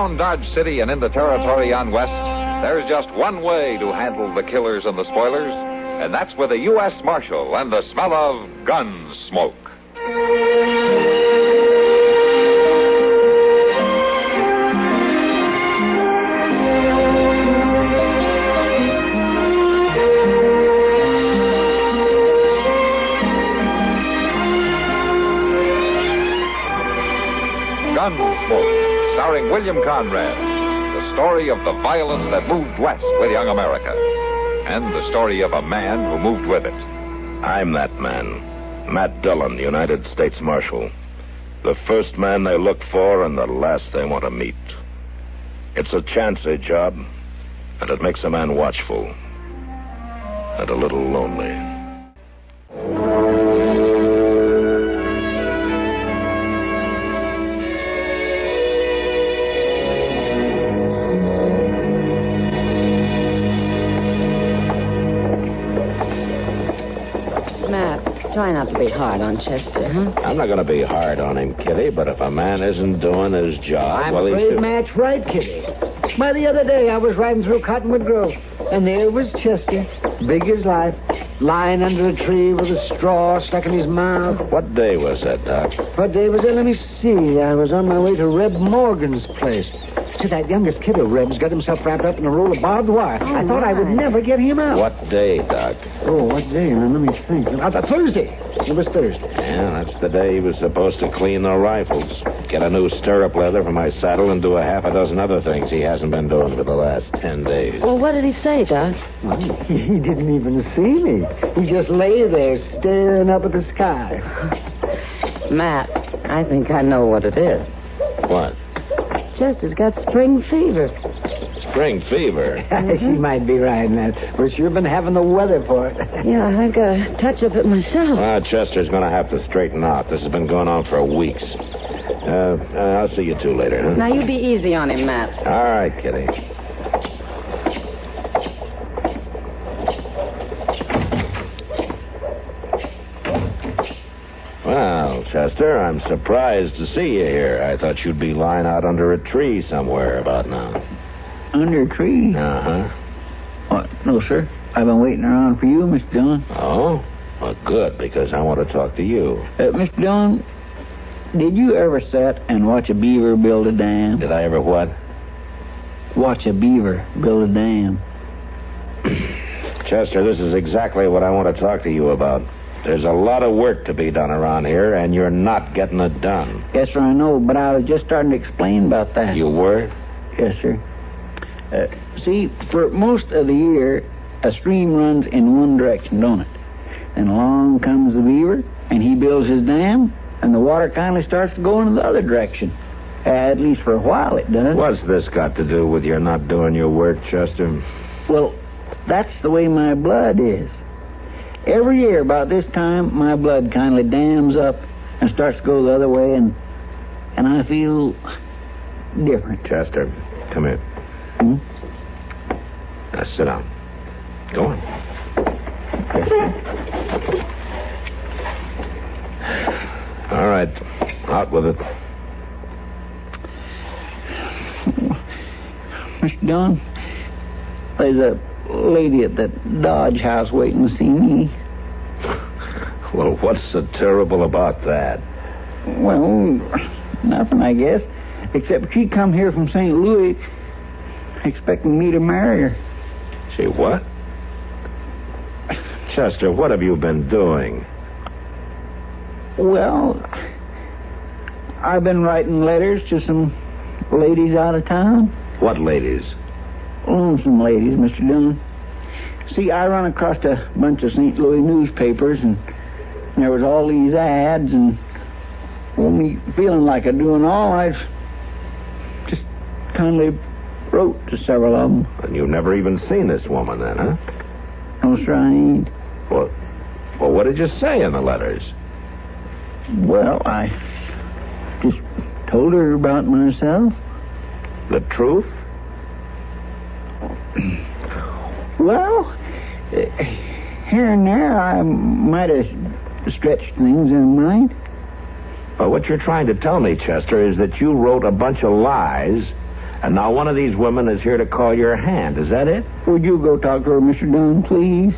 Around Dodge City and in the territory on West, there's just one way to handle the killers and the spoilers, and that's with a U.S. Marshal and the smell of Gunsmoke. Gunsmoke, starring William Conrad. The story of the violence that moved west with young America. And the story of a man who moved with it. I'm that man. Matt Dillon, United States Marshal. The first man they look for and the last they want to meet. It's a chancy job, and it makes a man watchful. And a little lonely. Try not to be hard on Chester, huh? I'm not going to be hard on him, Kitty, but if a man isn't doing his job... I'm afraid Matt's right, Kitty. Why, the other day I was riding through Cottonwood Grove, and there was Chester, big as life, lying under a tree with a straw stuck in his mouth. What day was that, Doc? What day was it? Let me see. I was on my way to Reb Morgan's place. See, that youngest kid of Reb's got himself wrapped up in a roll of barbed wire. Oh, I thought I would never get him out. What day, Doc? Oh, what day? Now, let me think. Thursday. It was Thursday. Yeah, that's the day he was supposed to clean the rifles, get a new stirrup leather for my saddle, and do a half a dozen other things he hasn't been doing for the last 10 days. Well, what did he say, Doc? Well, he didn't even see me. He just lay there staring up at the sky. Matt, I think I know what it is. What? Chester's got spring fever. Spring fever? She might be right, Matt. We've sure been having the weather for it. Yeah, I got a touch of it myself. Well, Chester's going to have to straighten out. This has been going on for weeks. I'll see you two later, huh? Now, you be easy on him, Matt. All right, Kitty. Well, Chester, I'm surprised to see you here. I thought you'd be lying out under a tree somewhere about now. Under a tree? Uh-huh. Oh, no, sir. I've been waiting around for you, Mr. Dillon. Oh? Well, good, because I want to talk to you. Mr. Dillon, did you ever sit and watch a beaver build a dam? Did I ever what? Watch a beaver build a dam. Chester, this is exactly what I want to talk to you about. There's a lot of work to be done around here, and you're not getting it done. Yes, sir, I know, but I was just starting to explain about that. You were? Yes, sir. See, for most of the year, a stream runs in one direction, don't it? Then along comes the beaver, and he builds his dam, and the water kindly starts to go in the other direction. At least for a while it does. What's this got to do with your not doing your work, Chester? Well, that's the way my blood is. Every year about this time, my blood kindly dams up and starts to go the other way, and I feel different. Chester, come here. Hmm? Now, sit down. Go on. All right. Out with it. Mr. Dillon, there's a lady at that Dodge house waiting to see me. Well, what's so terrible about that? Well, nothing, I guess. Except she come here from St. Louis expecting me to marry her. She what? Chester, what have you been doing? Well, I've been writing letters to some ladies out of town. What ladies? Lonesome ladies, Mr. Dillon. See, I run across a bunch of St. Louis newspapers, and there was all these ads, and well, me feeling like I'm doing all, I just kindly wrote to several of them. And you've never even seen this woman then, huh? No, sir, I ain't. Well, what did you say in the letters? Well, I just told her about myself. The truth? Well, here and there I might have stretched things in mind. Well, what you're trying to tell me, Chester, is that you wrote a bunch of lies And now one of these women is here to call your hand. Is that it? Would you go talk to her, Mr. Dunn, please?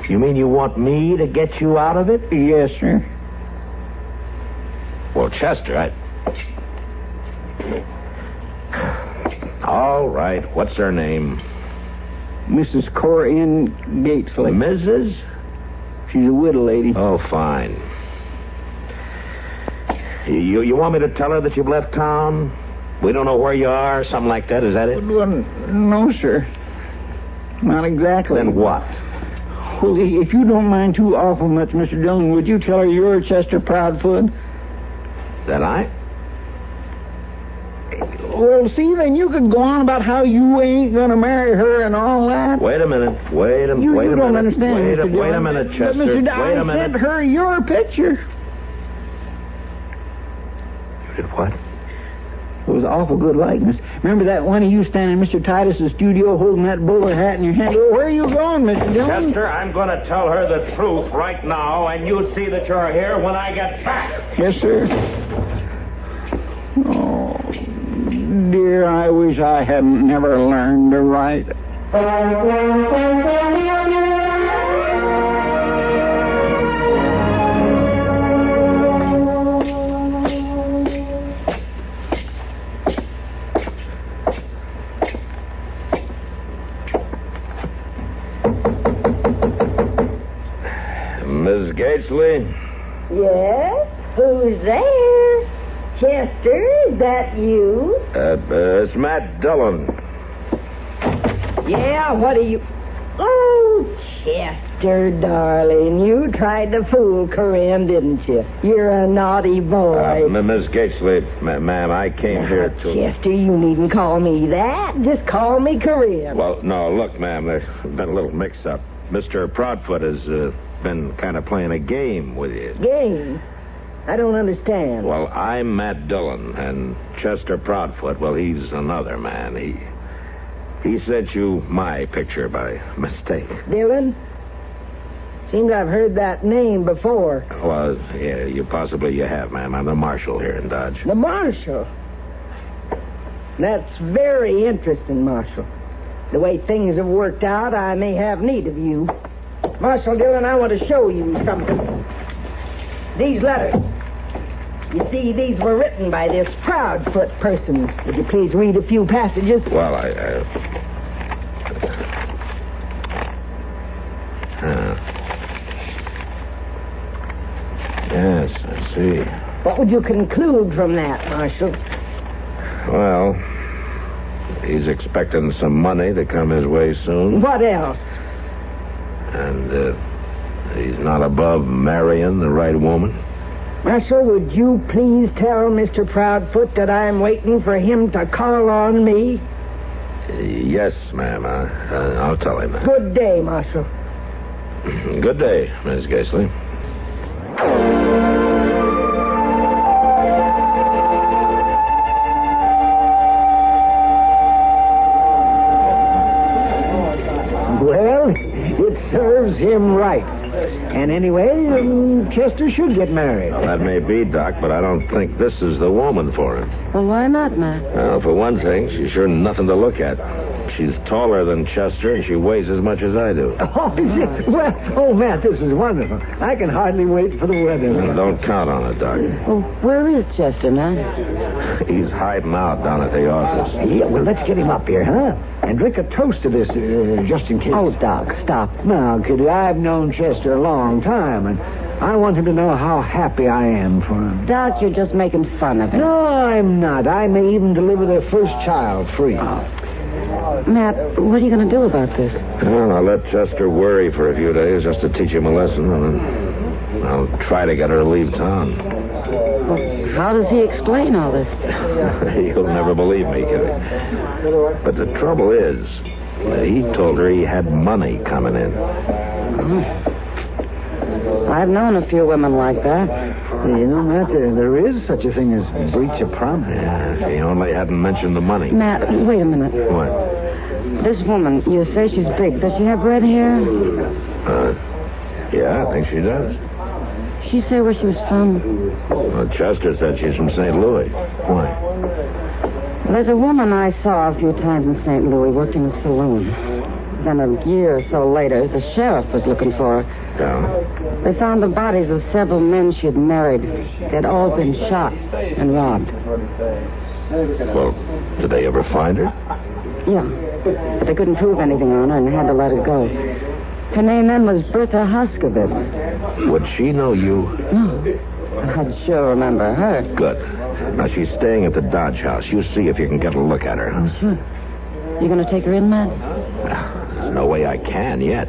You mean you want me to get you out of it? Yes, sir. Well, Chester, All right. What's her name? Mrs. Corinne Gatesley. Mrs.? She's a widow lady. Oh, fine. You want me to tell her that you've left town? We don't know where you are, something like that. Is that it? Well, no, sir. Not exactly. Then what? Well, if you don't mind too awful much, Mr. Dillon, would you tell her you're Chester Proudfoot? That I? Well, see, then you could go on about how you ain't going to marry her and all that. Wait a minute. You don't understand, Mr. Dillon. Wait a minute, Chester. But, Mr. Wait a I minute. sent her your picture. You did what? It was an awful good likeness. Remember that one of you standing in Mr. Titus's studio holding that bowler hat in your hand? Oh, where are you going, Mr. Dillon? Chester, I'm going to tell her the truth right now, and you see that you're here when I get back. Yes, sir. Oh, dear, I wish I hadn't never learned to write. Miss Gatesley? Yes? Who's there? Chester, is that you? It's Matt Dillon. Yeah, what are you... Oh, Chester, darling, you tried to fool Corinne, didn't you? You're a naughty boy. Miss Gatesley, ma'am, I came here to... Chester, you needn't call me that. Just call me Corinne. Well, no, look, ma'am, there's been a little mix-up. Mr. Proudfoot has been kind of playing a game with you. Game? I don't understand. Well, I'm Matt Dillon, and Chester Proudfoot, well, he's another man. He sent you my picture by mistake. Dillon? Seems I've heard that name before. Well, yeah, you have, ma'am. I'm the marshal here in Dodge. The Marshal? That's very interesting, Marshal. The way things have worked out, I may have need of you. Marshal Dillon, I want to show you something. These letters. You see, these were written by this Proudfoot person. Would you please read a few passages? Well, yes, I see. What would you conclude from that, Marshal? Well, he's expecting some money to come his way soon. What else? And he's not above marrying the right woman. Marshal, would you please tell Mr. Proudfoot that I'm waiting for him to call on me? Yes, ma'am. I'll tell him that. Good day, Marshal. Good day, Miss Gatesley. Well, it serves him right. And anyway, Chester should get married. Well, that may be, Doc, but I don't think this is the woman for him. Well, why not, Matt? Well, for one thing, she's sure nothing to look at. She's taller than Chester, and she weighs as much as I do. Oh, Matt, this is wonderful. I can hardly wait for the wedding. Well, don't count on it, Doc. Well, where is Chester, Matt? He's hiding out down at the office. Yeah, well, let's get him up here, huh? And drink a toast to this, just in case. Oh, Doc, stop. Now, Kitty, I've known Chester a long time, and I want him to know how happy I am for him. Doc, you're just making fun of him. No, I'm not. I may even deliver their first child free. Matt, what are you going to do about this? Well, I'll let Chester worry for a few days just to teach him a lesson, and then I'll try to get her to leave town. Well, how does he explain all this? You'll never believe me, Kitty. But the trouble is, he told her he had money coming in. I've known a few women like that. You know, Matt, there is such a thing as breach of promise. Yeah, if he only hadn't mentioned the money. Matt, wait a minute. What? This woman, you say she's big. Does she have red hair? Yeah, I think she does. She say where she was from? Well, Chester said she's from St. Louis. Why? There's a woman I saw a few times in St. Louis working a saloon. Then a year or so later, the sheriff was looking for her. Yeah. They found the bodies of several men she had married. They'd all been shot and robbed. Well, did they ever find her? Yeah. But they couldn't prove anything on her and had to let her go. Her name then was Bertha Hoskovitz. Would she know you? No. I'd sure remember her. Good. Now, she's staying at the Dodge House. You see if you can get a look at her. Oh, sure. You going to take her in, Matt? There's no way I can yet.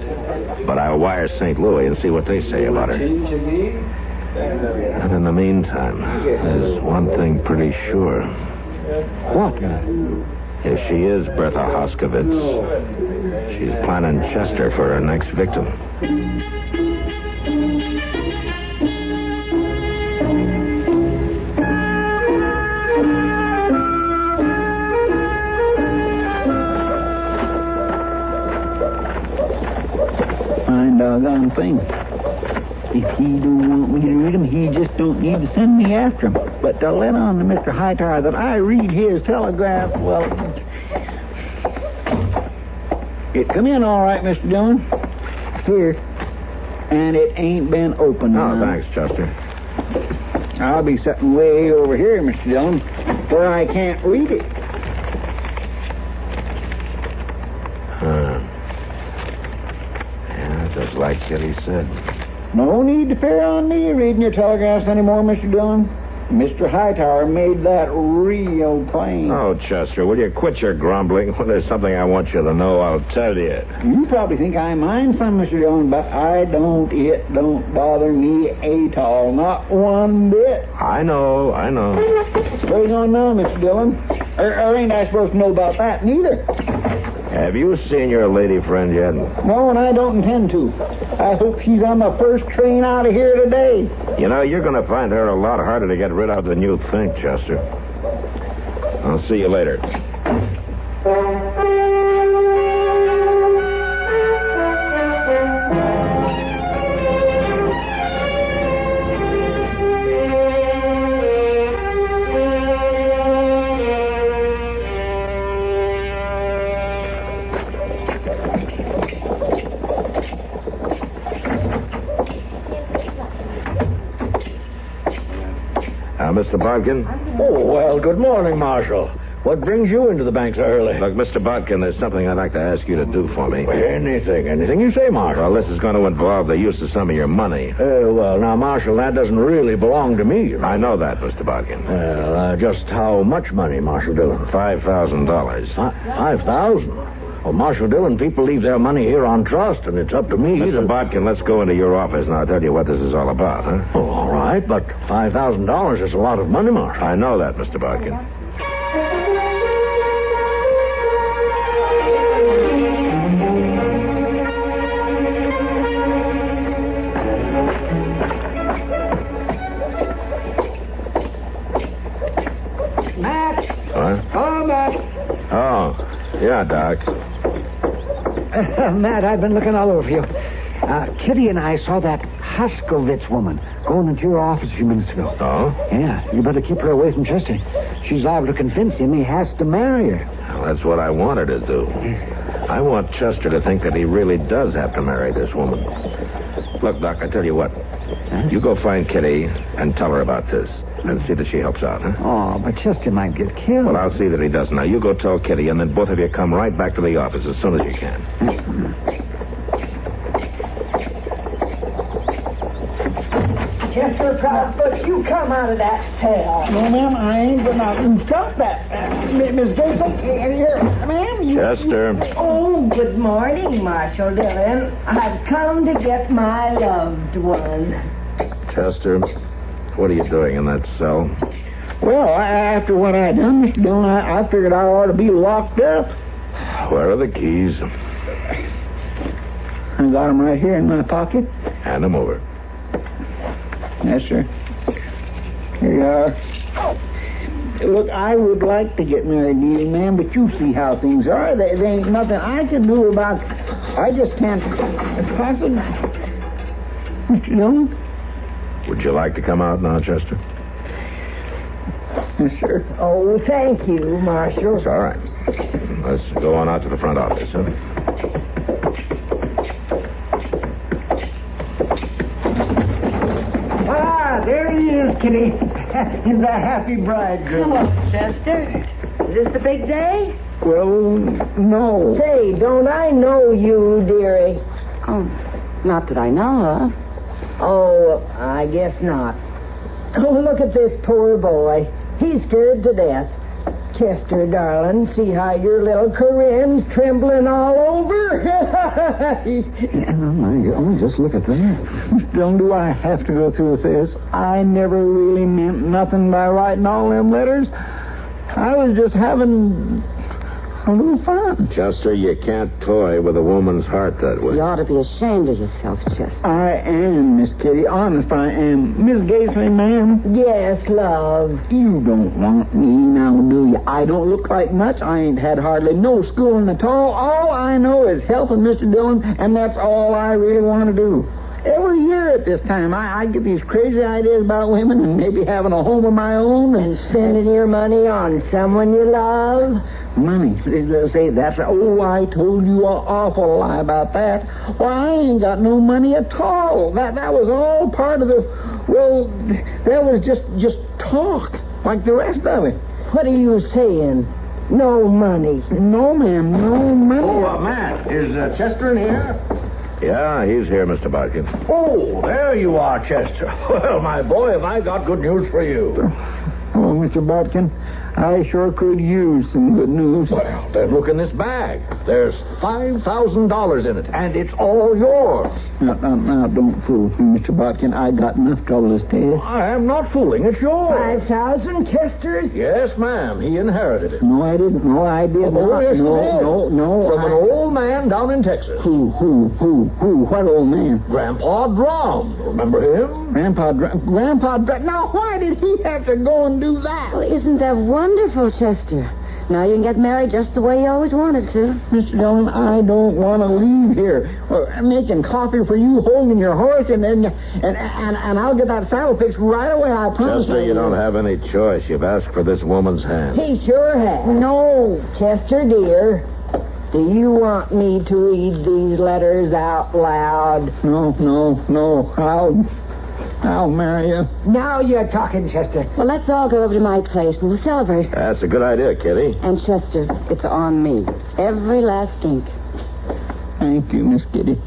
But I'll wire St. Louis and see what they say about her. And in the meantime, there's one thing pretty sure. What? If she is Bertha Hoskovitz, she's planning Chester for her next victim. Fine doggone thing. If he don't want me to read him, he just don't need to send me after him. But to let on to Mr. Hightower that I read his telegraph, well... It come in all right, Mr. Dillon. Here. And it ain't been opened. Oh, thanks, Chester. I'll be sitting way over here, Mr. Dillon, where I can't read it. Yeah, just like Kitty said. No need to fear on me reading your telegraphs anymore, Mr. Dillon. Mr. Hightower made that real plain. Oh, Chester, will you quit your grumbling? When there's something I want you to know, I'll tell you. You probably think I mind some, Mr. Dillon, but I don't. It don't bother me at all. Not one bit. I know. What's going on now, Mr. Dillon? Or ain't I supposed to know about that neither? Have you seen your lady friend yet? No, and I don't intend to. I hope she's on the first train out of here today. You know, you're going to find her a lot harder to get rid of than you think, Chester. I'll see you later. Mr. Bodkin? Oh, well, good morning, Marshal. What brings you into the bank so early? Look, Mr. Bodkin, there's something I'd like to ask you to do for me. Anything you say, Marshal. Well, this is going to involve the use of some of your money. Well, now, Marshal, that doesn't really belong to me. I know that, Mr. Bodkin. Well, just how much money, Marshal Dillon? $5,000. 5,000? Well, Marshal Dillon, people leave their money here on trust, and it's up to me Mr. Bodkin, let's go into your office, and I'll tell you what this is all about, huh? Oh, all right, but $5,000 is a lot of money, Marshal. I know that, Mr. Bodkin. Matt! What? Oh, Matt! Oh, yeah, Doc. Matt, I've been looking all over you. Kitty and I saw that Hoskovitz woman going into your office a few minutes ago. Oh? Yeah, you better keep her away from Chester. She's liable to convince him he has to marry her. Well, that's what I wanted to do. I want Chester to think that he really does have to marry this woman. Look, Doc, I tell you what. Huh? You go find Kitty and tell her about this. And see that she helps out, huh? Oh, but Chester might get killed. Well, I'll see that he doesn't. Now, you go tell Kitty, and then both of you come right back to the office as soon as you can. Chester Proudfoot, you come out of that cell. No, ma'am, I ain't going to stop that. Miss Jason, here, ma'am. Chester. Oh, good morning, Marshal Dillon. I've come to get my loved one. Chester, what are you doing in that cell? Well, after what I done, Mr. Dillon, I figured I ought to be locked up. Where are the keys? I got them right here in my pocket. Hand them over. Yes, sir. Here you are. Look, I would like to get married to you, ma'am, but you see how things are. There ain't nothing I can do about it. I just can't possibly... Mr. Dillon? Would you like to come out now, Chester? Sure. Oh, thank you, Marshal. It's all right. Let's go on out to the front office, huh? Ah, there he is, Kitty. The happy bridegroom. Hello, Chester. Is this the big day? Well, no. Say, don't I know you, dearie? Oh, not that I know of. Oh, I guess not. Oh, look at this poor boy. He's scared to death. Chester, darling, see how your little Corinne's trembling all over? Oh, my God, just look at that. Don't do I have to go through with this? I never really meant nothing by writing all them letters. I was just having a little fun. Chester, you can't toy with a woman's heart that way. You ought to be ashamed of yourself, Chester. I am, Miss Kitty. Honest, I am. Miss Gaisley, ma'am. Yes, love. You don't want me now, do you? I don't look like much. I ain't had hardly no schooling at all. All I know is helping Mr. Dillon, and that's all I really want to do. Every year at this time, I get these crazy ideas about women and maybe having a home of my own And spending your money on someone you love. money. Say, that's... Oh, I told you an awful lie about that. Why, I ain't got no money at all. That was all part of the... Well, that was just talk, like the rest of it. What are you saying? No money. No, ma'am, no money. Oh, Matt, is Chester in here? Yeah, he's here, Mr. Bodkin. Oh, there you are, Chester. Well, my boy, have I got good news for you. Oh, Mr. Bodkin, I sure could use some good news. Well, then look in this bag. There's $5,000 in it, and it's all yours. Now, don't fool me, Mr. Bodkin. I got enough trouble as to I am not fooling. It's yours. 5,000 Chesters? Yes, ma'am. He inherited it. No, I didn't. No, I did not. Oh, yes, you did. No. From an old man down in Texas. Who? What old man? Grandpa Drum. Remember him? Grandpa. Now, why did he have to go and do that? Well, isn't that wonderful, Chester? Now you can get married just the way you always wanted to. Mr. Dillon, I don't want to leave here. Well, I'm making coffee for you, holding your horse, and I'll get that saddle fixed right away, I promise. Chester, you don't have any choice. You've asked for this woman's hand. He sure has. No, Chester, dear. Do you want me to read these letters out loud? No. I'll marry you. Now you're talking, Chester. Well, let's all go over to my place and we'll celebrate. That's a good idea, Kitty. And Chester, it's on me. Every last drink. Thank you, Miss Kitty.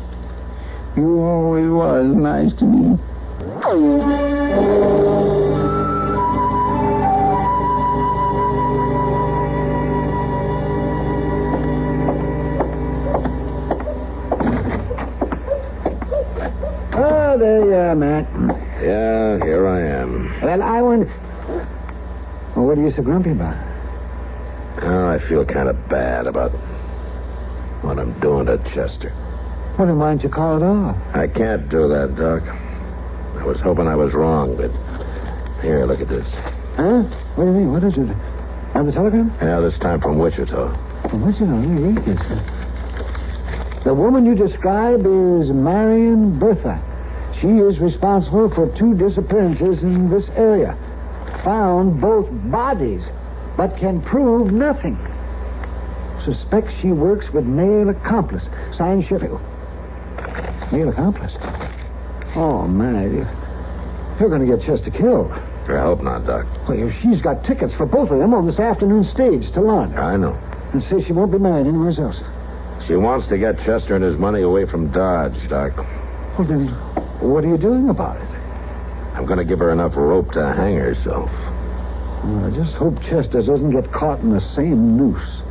You always was nice to me. Oh, there you are, Matt. Yeah, here I am. Well, I want... Well, what are you so grumpy about? Oh, I feel kind of bad about what I'm doing to Chester. Well, then why don't you call it off? I can't do that, Doc. I was hoping I was wrong, but... Here, look at this. Huh? What do you mean? What is it? On the telegram? Yeah, this time from Wichita. From Wichita? Let me read this. The woman you describe is Marryin Bertha. She is responsible for 2 disappearances in this area. Found both bodies, but can prove nothing. Suspects she works with male accomplice. Signed Sheffield. Male accomplice? Oh, my. You're going to get Chester killed. I hope not, Doc. Well, she's got tickets for both of them on this afternoon stage to London. I know. And says she won't be married anywhere else. She wants to get Chester and his money away from Dodge, Doc. Well, then, what are you doing about it? I'm going to give her enough rope to hang herself. Well, I just hope Chester doesn't get caught in the same noose.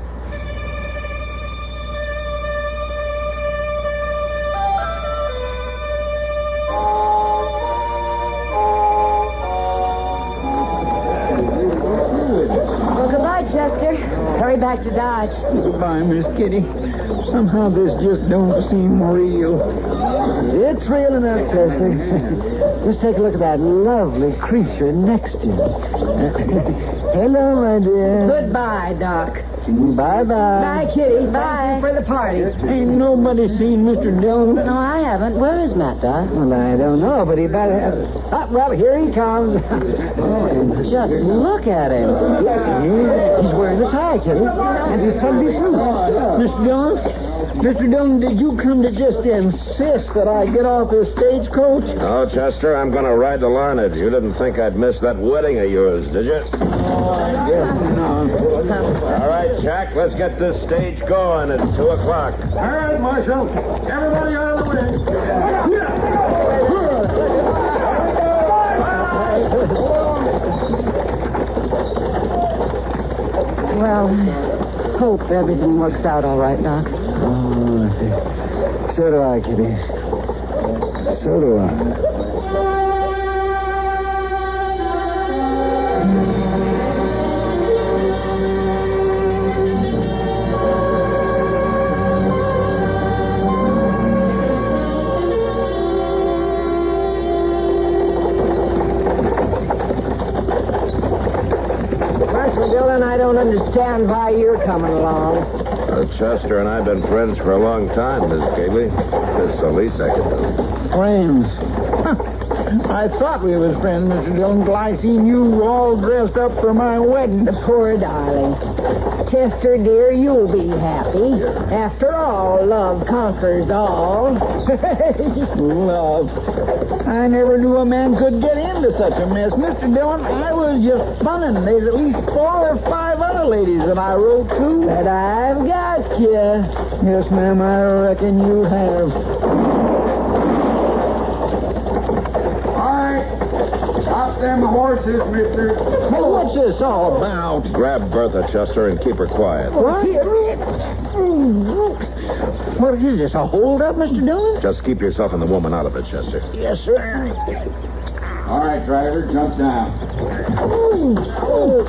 Well, goodbye, Chester. Hurry back to Dodge. Goodbye, Miss Kitty. Somehow this just don't seem real. It's real enough, Chester. Just take a look at that lovely creature next to you. Hello, my dear. Goodbye, Doc. Bye-bye. Bye, Kitty. Bye. Thank you for the party. Ain't nobody seen Mr. Dillon. No, I haven't. Where is Matt, Doc? Well, I don't know, but he better have... well, here he comes. Just look at him. He's wearing a tie, Kitty. And his Sunday suit. Mr. Dillon, did you come to just insist that I get off this stagecoach? No, Chester, I'm going to ride to Larned. You didn't think I'd miss that wedding of yours, did you? No. All right, Jack, let's get this stage going. It's 2 o'clock. All right, Marshal. Everybody out of the way. Well, hope everything works out all right, Doc. Oh, so do I, Kitty. So do I. Marshal Dillon, I don't understand why you're coming along. Chester and I have been friends for a long time, Miss Gately. That's the least I can do. Friends. I thought we was friends, Mr. Dillon, till I seen you all dressed up for my wedding. Poor darling. Chester, dear, you'll be happy. After all, love conquers all. Love. I never knew a man could get into such a mess. Mr. Dillon, I was just funnin'. There's at least 4 or 5 other ladies that I wrote to. But I've got you. Yes, ma'am, I reckon you have. Stop them horses, mister. What's this all about? Grab Bertha, Chester, and keep her quiet. What? What is this, a hold-up, Mr. Dillon? Just keep yourself and the woman out of it, Chester. Yes, sir. All right, driver, jump down.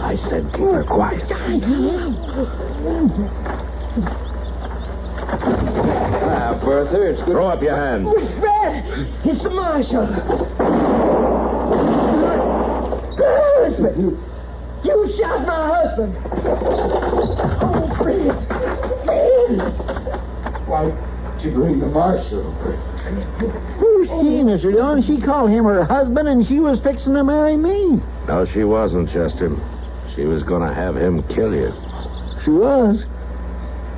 I said keep her quiet. Bertha, it's good. Throw up your hands. Fred, it's the marshal. Husband! You shot my husband! Oh, Fred! Fred! Why did you bring the marshal? Who's she, Mr. Dillon? She called him her husband, and she was fixing to marry me. No, she wasn't, Chester. She was going to have him kill you. She was.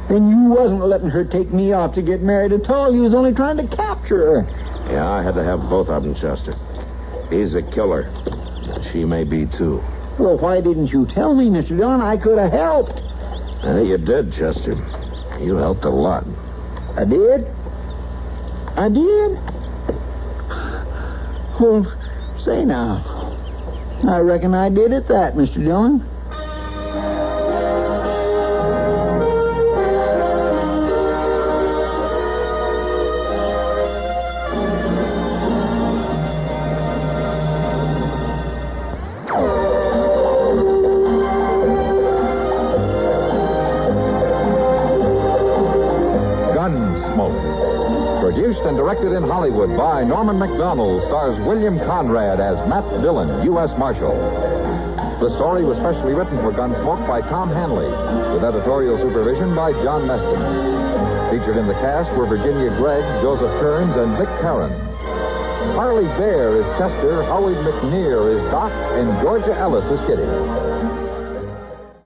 And you wasn't letting her take me off to get married at all. You was only trying to capture her. Yeah, I had to have both of them, Chester. He's a killer. She may be, too. Well, why didn't you tell me, Mr. Dillon? I could have helped. You did, Chester. You helped a lot. I did? I did? Well, say now. I reckon I did at that, Mr. Dillon. Gunsmoke. Produced and directed in Hollywood by Norman Macdonald, stars William Conrad as Matt Dillon, U.S. Marshal. The story was specially written for Gunsmoke by Tom Hanley, with editorial supervision by John Meston. Featured in the cast were Virginia Gregg, Joseph Kearns, and Vic Perrin. Harley Bear is Chester, Howard McNear is Doc, and Georgia Ellis is Kitty.